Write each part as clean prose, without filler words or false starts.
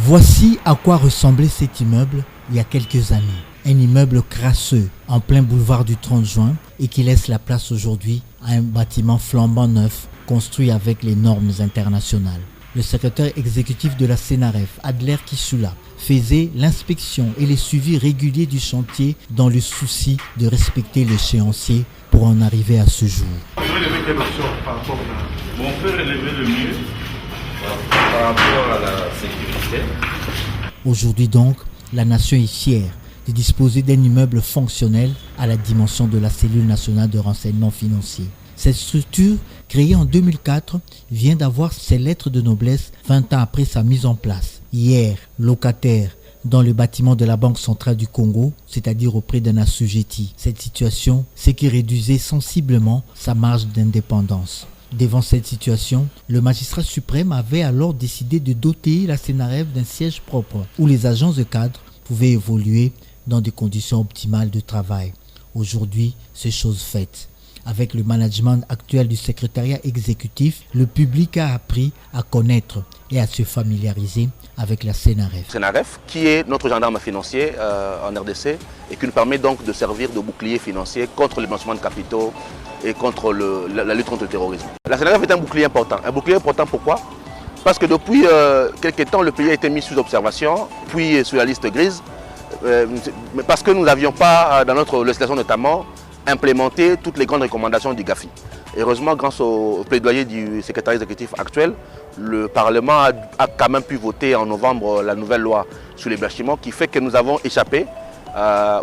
Voici à quoi ressemblait cet immeuble il y a quelques années. Un immeuble crasseux en plein boulevard du 30 juin et qui laisse la place aujourd'hui à un bâtiment flambant neuf construit avec les normes internationales. Le secrétaire exécutif de la Senaref, Adler Kisula, faisait l'inspection et les suivis réguliers du chantier dans le souci de respecter l'échéancier pour en arriver à ce jour. On peut relever le mur par rapport à la sécurité. Aujourd'hui donc, la nation est fière de disposer d'un immeuble fonctionnel à la dimension de la cellule nationale de renseignement financier. Cette structure, créée en 2004, vient d'avoir ses lettres de noblesse 20 ans après sa mise en place. Hier, locataire dans le bâtiment de la Banque centrale du Congo, c'est-à-dire auprès d'un assujetti. Cette situation, c'est qui réduisait sensiblement sa marge d'indépendance. Devant cette situation, le magistrat suprême avait alors décidé de doter la Senaref d'un siège propre où les agences de cadre pouvaient évoluer dans des conditions optimales de travail. Aujourd'hui, c'est chose faite. Avec le management actuel du secrétariat exécutif, le public a appris à connaître et à se familiariser avec la Senaref. Senaref, qui est notre gendarme financier en RDC et qui nous permet donc de servir de bouclier financier contre le blanchiment de capitaux et contre la lutte contre le terrorisme. La Senaref est un bouclier important. Un bouclier important pourquoi? Parce que depuis quelques temps, le pays a été mis sous observation, puis sur la liste grise, parce que nous n'avions pas, dans notre législation notamment, implémenté toutes les grandes recommandations du GAFI. Heureusement, grâce au plaidoyer du secrétaire exécutif actuel, le Parlement a quand même pu voter en novembre la nouvelle loi sur les blanchiments qui fait que nous avons échappé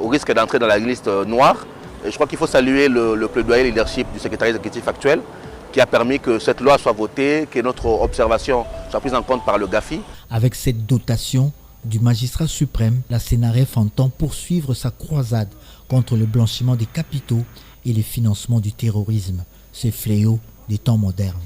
au risque d'entrer dans la liste noire. Et je crois qu'il faut saluer le plaidoyer leadership du secrétaire exécutif actuel qui a permis que cette loi soit votée, que notre observation soit prise en compte par le GAFI. Avec cette dotation du magistrat suprême, la Senaref entend poursuivre sa croisade contre le blanchiment des capitaux et le financement du terrorisme, ce fléau des temps modernes.